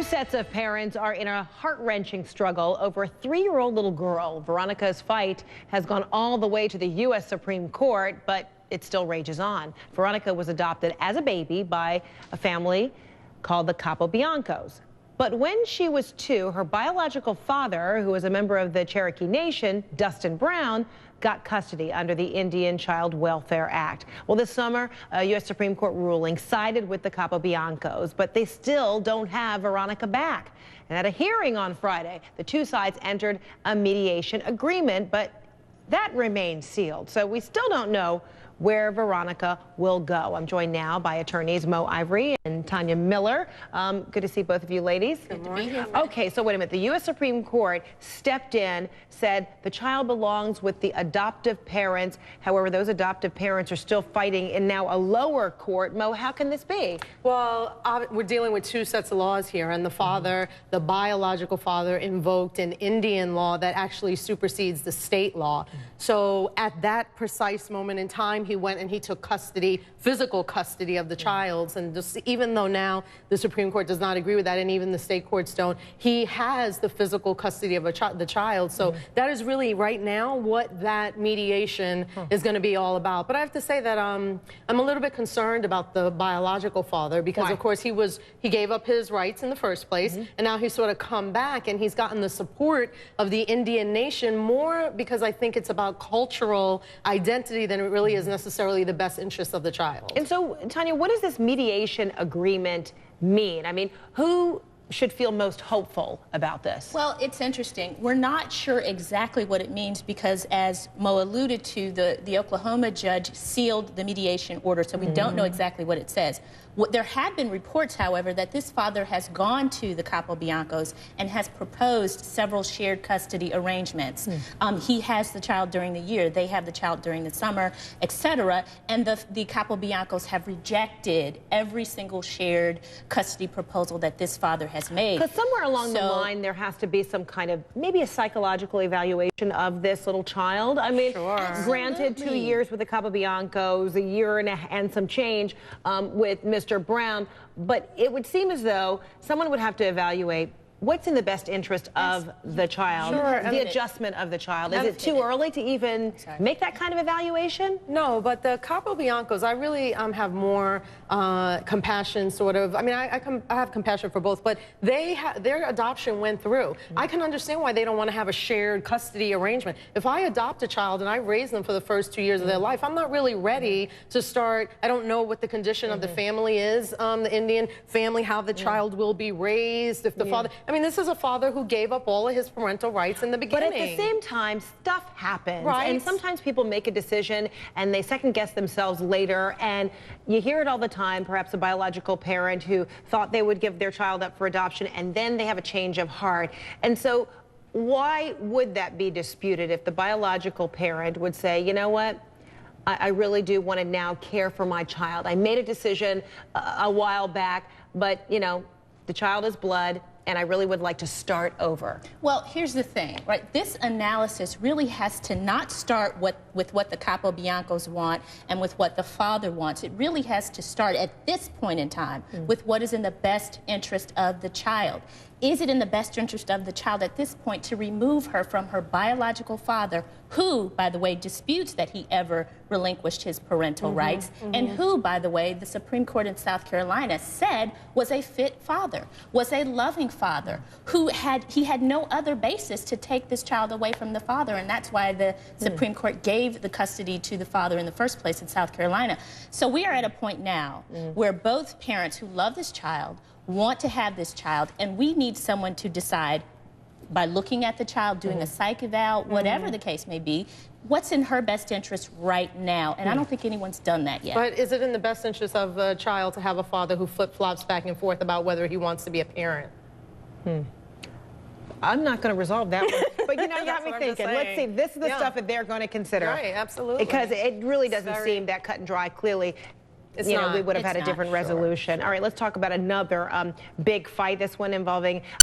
Two sets of parents are in a heart-wrenching struggle over a 3-year-old little girl. Veronica's fight has gone all the way to the U.S. Supreme Court, but it still rages on. Veronica was adopted as a baby by a family called the Capobiancos. But when she was 2, her biological father, who was a member of the Cherokee Nation, Dustin Brown, got custody under the Indian Child Welfare Act. Well, this summer, a U.S. Supreme Court ruling sided with the Capobiancos, but they still don't have Veronica back. And at a hearing on Friday, the two sides entered a mediation agreement, but that remains sealed. So we still don't know where Veronica will go. I'm joined now by attorneys Mo Ivory and Tanya Miller. Good to see both of you ladies. Good morning. Okay, so wait a minute. The U.S. Supreme Court stepped in, said the child belongs with the adoptive parents. However, those adoptive parents are still fighting in now a lower court. Mo, how can this be? Well, we're dealing with two sets of laws here, and the father, the biological father, invoked an Indian law that actually supersedes the state law. So at that precise moment in time, he went and he took custody, physical custody of the child. And just, even though now the Supreme Court does not agree with that, and even the state courts don't, he has the physical custody of the child. So that is really right now what that mediation is going to be all about. But I have to say that I'm a little bit concerned about the biological father because, of course, he gave up his rights in the first place, and now he's sort of come back and he's gotten the support of the Indian Nation more because I think it's about cultural identity than it really is necessarily the best interest of the child. And so, Tanya, what does this mediation agreement mean? I mean, who should feel most hopeful about this? Well, it's interesting. We're not sure exactly what it means because, as Mo alluded to, the Oklahoma judge sealed the mediation order, so we don't know exactly what it says. There have been reports, however, that this father has gone to the Capobiancos and has proposed several shared custody arrangements. He has the child during the year, they have the child during the summer, etc. And the Capobiancos have rejected every single shared custody proposal that this father has made. Because somewhere along the line, there has to be some kind of, maybe a psychological evaluation of this little child. I mean, granted, 2 years with the Capobiancos, a year and some change with Mr. Brown, but it would seem as though someone would have to evaluate what's in the best interest of the child, the adjustment of the child. Is it too early to even make that kind of evaluation? No, but the Capobiancos, I really have more compassion, sort of. I mean, I have compassion for both, but their adoption went through. I can understand why they don't want to have a shared custody arrangement. If I adopt a child and I raise them for the first 2 years of their life, I'm not really ready to start. I don't know what the condition of the family is, the Indian family, how the child will be raised, if the father. I mean, this is a father who gave up all of his parental rights in the beginning. But at the same time, stuff happens. And sometimes people make a decision and they second guess themselves later. And you hear it all the time, perhaps a biological parent who thought they would give their child up for adoption and then they have a change of heart. And so why would that be disputed if the biological parent would say, you know what? I really do want to now care for my child. I made a decision a while back, but, you know, the child is blood, and I really would like to start over. Well, here's the thing, right? This analysis really has to not start with what the Capobiancos want and with what the father wants. It really has to start at this point in time with what is in the best interest of the child. Is it in the best interest of the child at this point to remove her from her biological father, who, by the way, disputes that he ever relinquished his parental rights, and who, by the way, the Supreme Court in South Carolina said was a fit father, was a loving father, who had no other basis to take this child away from the father, and that's why the Supreme Court gave the custody to the father in the first place in South Carolina. So we are at a point now where both parents who love this child want to have this child, and we need someone to decide, by looking at the child, doing a psych eval, whatever the case may be, what's in her best interest right now. And I don't think anyone's done that yet. But is it in the best interest of a child to have a father who flip-flops back and forth about whether he wants to be a parent? I'm not going to resolve that one. But, you know, you got me thinking. Let's see. This is the stuff that they're going to consider. Right, absolutely. Because it really doesn't seem that cut and dry. Clearly, you know, we would have had a different resolution. All right, let's talk about another big fight, this one involving